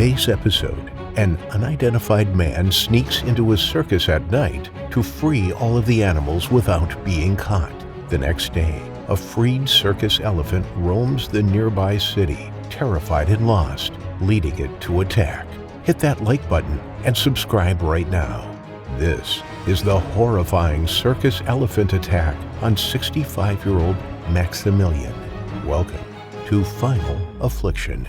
today's episode, an unidentified man sneaks into a circus at night to free all of the animals without being caught. The next day, a freed circus elephant roams the nearby city, terrified and lost, leading it to attack. Hit that like button and subscribe right now. This is the horrifying circus elephant attack on 65-year-old Maximilian. Welcome to Final Affliction.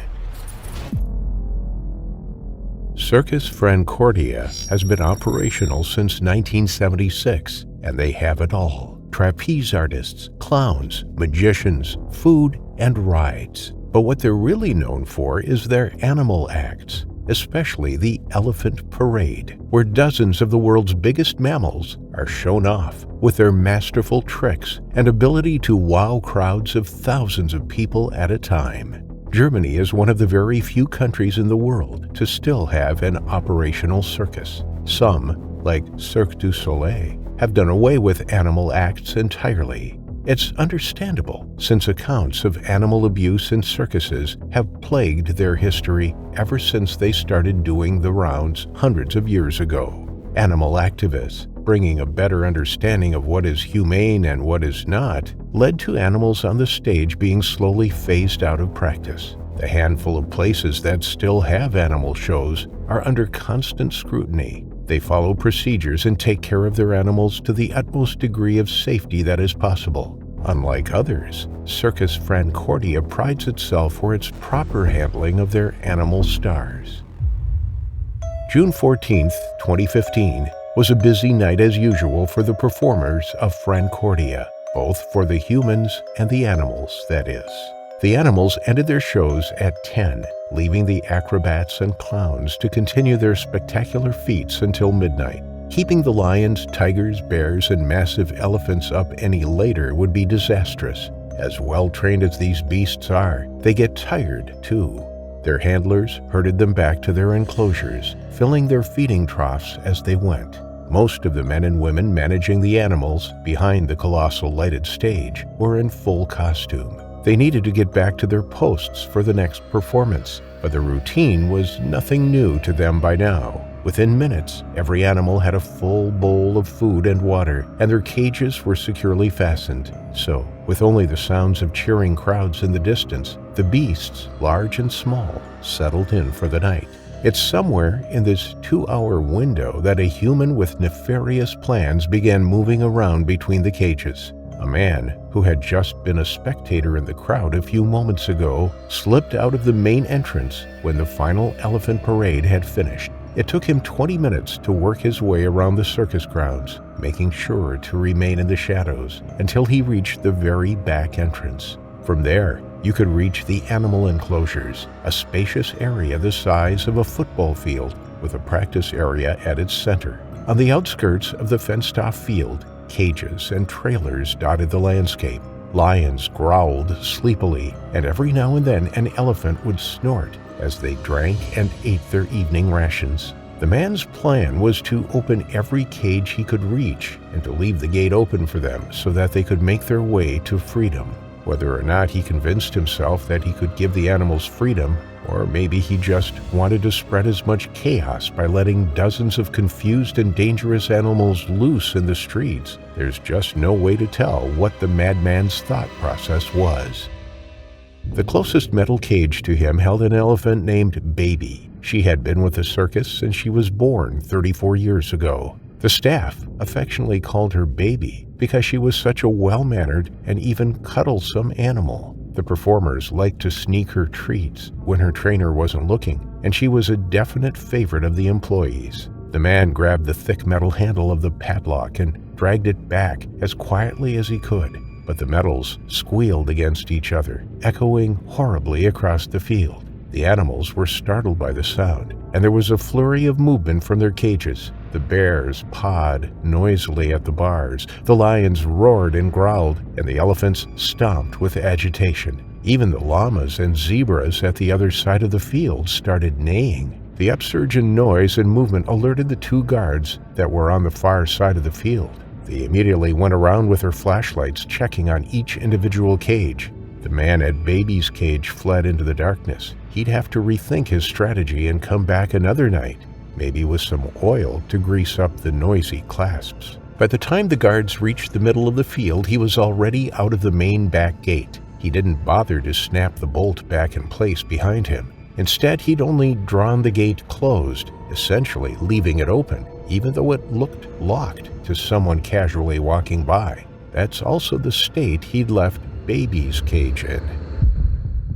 Circus Francordia has been operational since 1976, and they have it all. Trapeze artists, clowns, magicians, food, and rides. But what they're really known for is their animal acts, especially the Elephant Parade, where dozens of the world's biggest mammals are shown off with their masterful tricks and ability to wow crowds of thousands of people at a time. Germany is one of the very few countries in the world to still have an operational circus. Some, like Cirque du Soleil, have done away with animal acts entirely. It's understandable, since accounts of animal abuse in circuses have plagued their history ever since they started doing the rounds hundreds of years ago. Animal activists, bringing a better understanding of what is humane and what is not, led to animals on the stage being slowly phased out of practice. The handful of places that still have animal shows are under constant scrutiny. They follow procedures and take care of their animals to the utmost degree of safety that is possible. Unlike others, Circus Francordia prides itself for its proper handling of their animal stars. June 14, 2015, was a busy night as usual for the performers of Francordia, both for the humans and the animals, that is. The animals ended their shows at 10, leaving the acrobats and clowns to continue their spectacular feats until midnight. Keeping the lions, tigers, bears, and massive elephants up any later would be disastrous. As well-trained as these beasts are, they get tired too. Their handlers herded them back to their enclosures, filling their feeding troughs as they went. Most of the men and women managing the animals behind the colossal lighted stage were in full costume. They needed to get back to their posts for the next performance, but the routine was nothing new to them by now. Within minutes, every animal had a full bowl of food and water, and their cages were securely fastened. So, with only the sounds of cheering crowds in the distance, the beasts, large and small, settled in for the night. It's somewhere in this 2-hour window that a human with nefarious plans began moving around between the cages. A man who had just been a spectator in the crowd a few moments ago slipped out of the main entrance when the final elephant parade had finished. It took him 20 minutes to work his way around the circus grounds, making sure to remain in the shadows until he reached the very back entrance. From there, you could reach the animal enclosures, a spacious area the size of a football field with a practice area at its center. On the outskirts of the fenced-off field, cages and trailers dotted the landscape. Lions growled sleepily, and every now and then an elephant would snort as they drank and ate their evening rations. The man's plan was to open every cage he could reach and to leave the gate open for them so that they could make their way to freedom. Whether or not he convinced himself that he could give the animals freedom, or maybe he just wanted to spread as much chaos by letting dozens of confused and dangerous animals loose in the streets, there's just no way to tell what the madman's thought process was. The closest metal cage to him held an elephant named Baby. She had been with the circus since she was born 34 years ago. The staff affectionately called her Baby because she was such a well-mannered and even cuddlesome animal. The performers liked to sneak her treats when her trainer wasn't looking, and she was a definite favorite of the employees. The man grabbed the thick metal handle of the padlock and dragged it back as quietly as he could, but the metals squealed against each other, echoing horribly across the field. The animals were startled by the sound, and there was a flurry of movement from their cages. The bears pawed noisily at the bars, the lions roared and growled, and the elephants stomped with agitation. Even the llamas and zebras at the other side of the field started neighing. The upsurge in noise and movement alerted the two guards that were on the far side of the field. They immediately went around with their flashlights, checking on each individual cage. The man at Baby's cage fled into the darkness. He'd have to rethink his strategy and come back another night, maybe with some oil to grease up the noisy clasps. By the time the guards reached the middle of the field, he was already out of the main back gate. He didn't bother to snap the bolt back in place behind him. Instead, he'd only drawn the gate closed, essentially leaving it open, even though it looked locked to someone casually walking by. That's also the state he'd left Baby's cage in.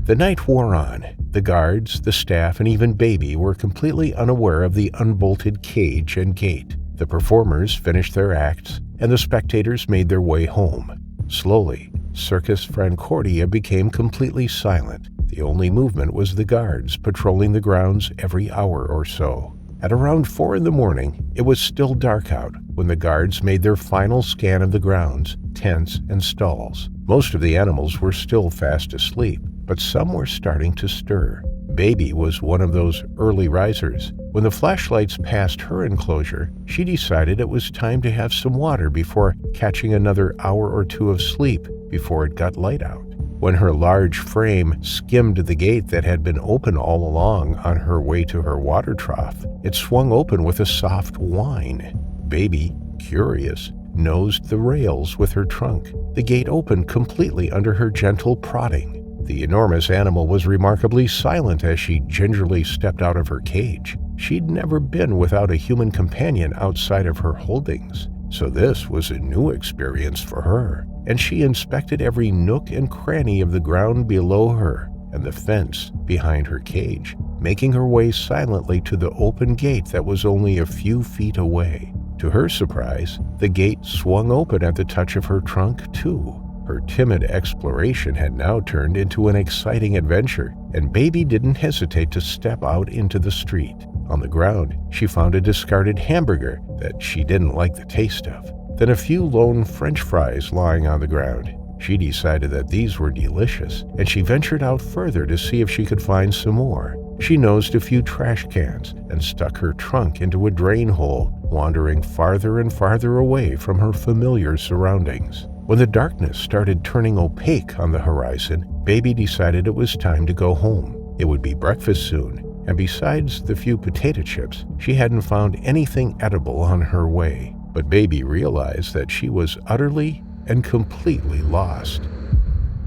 The night wore on. The guards, the staff, and even Baby were completely unaware of the unbolted cage and gate. The performers finished their acts, and the spectators made their way home. Slowly, Circus Francordia became completely silent. The only movement was the guards patrolling the grounds every hour or so. At around 4 in the morning, it was still dark out when the guards made their final scan of the grounds, tents, and stalls. Most of the animals were still fast asleep, but some were starting to stir. Baby was one of those early risers. When the flashlights passed her enclosure, she decided it was time to have some water before catching another hour or two of sleep before it got light out. When her large frame skimmed the gate that had been open all along on her way to her water trough, it swung open with a soft whine. Baby, curious, nosed the rails with her trunk. The gate opened completely under her gentle prodding. The enormous animal was remarkably silent as she gingerly stepped out of her cage. She'd never been without a human companion outside of her holdings, so this was a new experience for her, and she inspected every nook and cranny of the ground below her and the fence behind her cage, making her way silently to the open gate that was only a few feet away. To her surprise, the gate swung open at the touch of her trunk, too. Her timid exploration had now turned into an exciting adventure, and Baby didn't hesitate to step out into the street. On the ground, she found a discarded hamburger that she didn't like the taste of, then a few lone French fries lying on the ground. She decided that these were delicious, and she ventured out further to see if she could find some more. She nosed a few trash cans and stuck her trunk into a drain hole, wandering farther and farther away from her familiar surroundings. When the darkness started turning opaque on the horizon, Baby decided it was time to go home. It would be breakfast soon, and besides the few potato chips, she hadn't found anything edible on her way. But Baby realized that she was utterly and completely lost.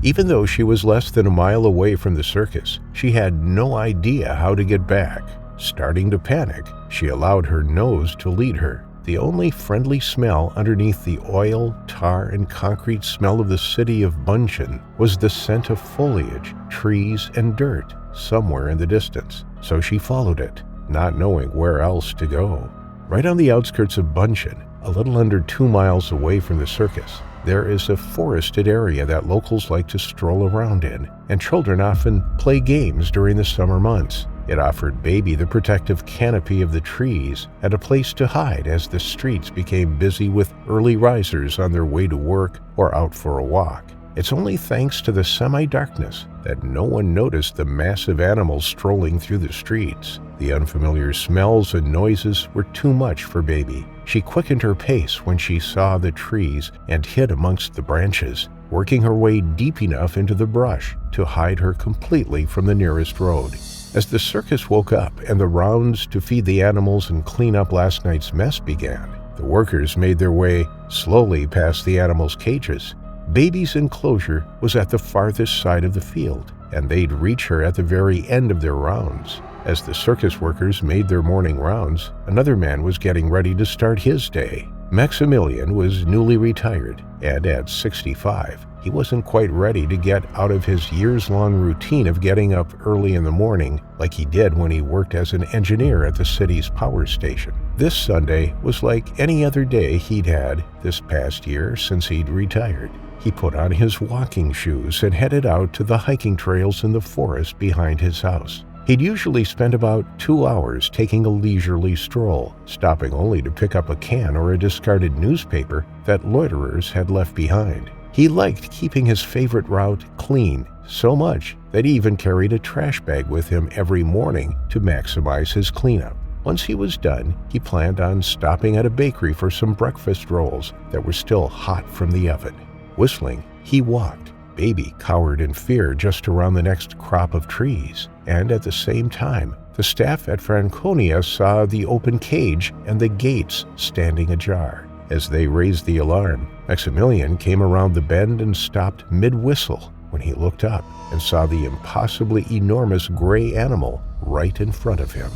Even though she was less than a mile away from the circus, she had no idea how to get back. Starting to panic, she allowed her nose to lead her. The only friendly smell underneath the oil, tar, and concrete smell of the city of Bunchen was the scent of foliage, trees, and dirt somewhere in the distance. So she followed it, not knowing where else to go. Right on the outskirts of Bunchen, a little under 2 miles away from the circus, there is a forested area that locals like to stroll around in, and children often play games during the summer months. It offered Baby the protective canopy of the trees and a place to hide as the streets became busy with early risers on their way to work or out for a walk. It's only thanks to the semi-darkness that no one noticed the massive animals strolling through the streets. The unfamiliar smells and noises were too much for Baby. She quickened her pace when she saw the trees and hid amongst the branches, working her way deep enough into the brush to hide her completely from the nearest road. As the circus woke up and the rounds to feed the animals and clean up last night's mess began, the workers made their way slowly past the animals' cages. Baby's enclosure was at the farthest side of the field, and they'd reach her at the very end of their rounds. As the circus workers made their morning rounds, another man was getting ready to start his day. Maximilian was newly retired, and at 65, he wasn't quite ready to get out of his years-long routine of getting up early in the morning like he did when he worked as an engineer at the city's power station. This Sunday was like any other day he'd had this past year since he'd retired. He put on his walking shoes and headed out to the hiking trails in the forest behind his house. He'd usually spend about 2 hours taking a leisurely stroll, stopping only to pick up a can or a discarded newspaper that loiterers had left behind. He liked keeping his favorite route clean so much that he even carried a trash bag with him every morning to maximize his cleanup. Once he was done, he planned on stopping at a bakery for some breakfast rolls that were still hot from the oven. Whistling, he walked, Baby cowered in fear just around the next crop of trees, and at the same time, the staff at Franconia saw the open cage and the gates standing ajar. As they raised the alarm, Maximilian came around the bend and stopped mid-whistle when he looked up and saw the impossibly enormous gray animal right in front of him.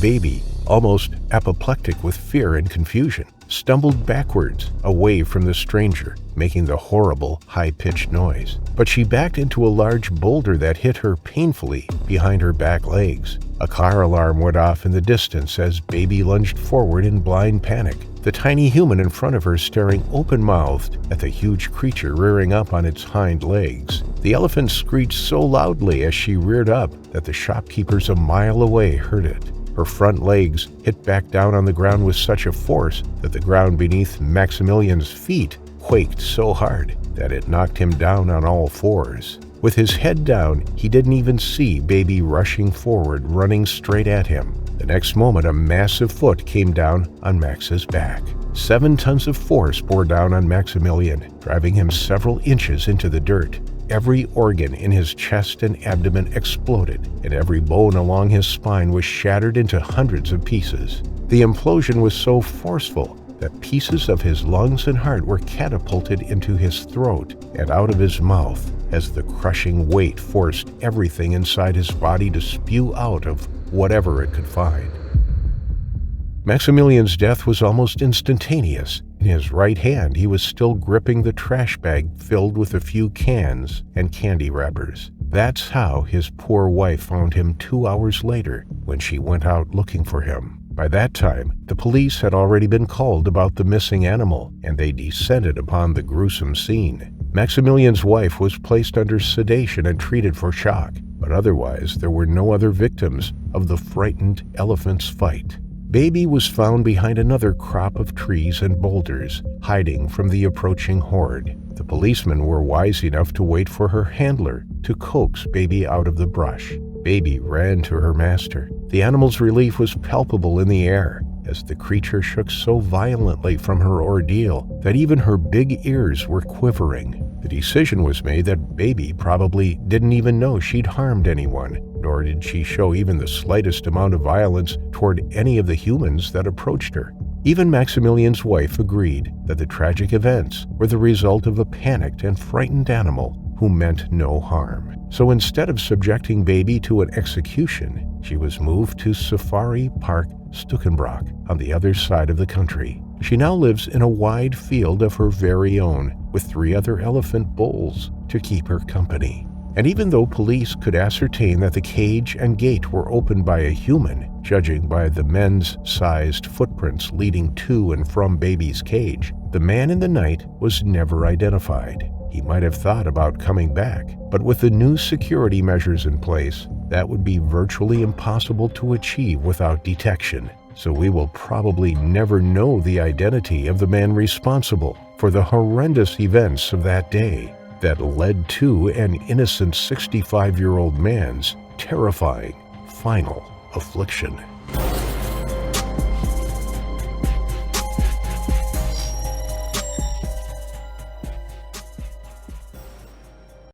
Baby, almost apoplectic with fear and confusion, stumbled backwards away from the stranger, making the horrible, high-pitched noise. But she backed into a large boulder that hit her painfully behind her back legs. A car alarm went off in the distance as Baby lunged forward in blind panic, the tiny human in front of her staring open-mouthed at the huge creature rearing up on its hind legs. The elephant screeched so loudly as she reared up that the shopkeepers a mile away heard it. Her front legs hit back down on the ground with such a force that the ground beneath Maximilian's feet quaked so hard that it knocked him down on all fours. With his head down, he didn't even see Baby rushing forward, running straight at him. The next moment, a massive foot came down on Max's back. 7 tons of force bore down on Maximilian, driving him several inches into the dirt. Every organ in his chest and abdomen exploded, and every bone along his spine was shattered into hundreds of pieces. The implosion was so forceful that pieces of his lungs and heart were catapulted into his throat and out of his mouth as the crushing weight forced everything inside his body to spew out of whatever it could find. Maximilian's death was almost instantaneous. In his right hand, he was still gripping the trash bag filled with a few cans and candy wrappers. That's how his poor wife found him 2 hours later when she went out looking for him. By that time, the police had already been called about the missing animal, and they descended upon the gruesome scene. Maximilian's wife was placed under sedation and treated for shock, but otherwise there were no other victims of the frightened elephant's fight. Baby was found behind another crop of trees and boulders, hiding from the approaching horde. The policemen were wise enough to wait for her handler to coax Baby out of the brush. Baby ran to her master. The animal's relief was palpable in the air, as the creature shook so violently from her ordeal that even her big ears were quivering. The decision was made that Baby probably didn't even know she'd harmed anyone, nor did she show even the slightest amount of violence toward any of the humans that approached her. Even Maximilian's wife agreed that the tragic events were the result of a panicked and frightened animal who meant no harm. So instead of subjecting Baby to an execution, she was moved to Safari Park Stukenbrock on the other side of the country. She now lives in a wide field of her very own, with 3 other elephant bulls to keep her company. And even though police could ascertain that the cage and gate were opened by a human, judging by the men's sized footprints leading to and from Baby's cage, the man in the night was never identified. He might have thought about coming back, but with the new security measures in place, that would be virtually impossible to achieve without detection. So we will probably never know the identity of the man responsible for the horrendous events of that day that led to an innocent 65-year-old man's terrifying final affliction.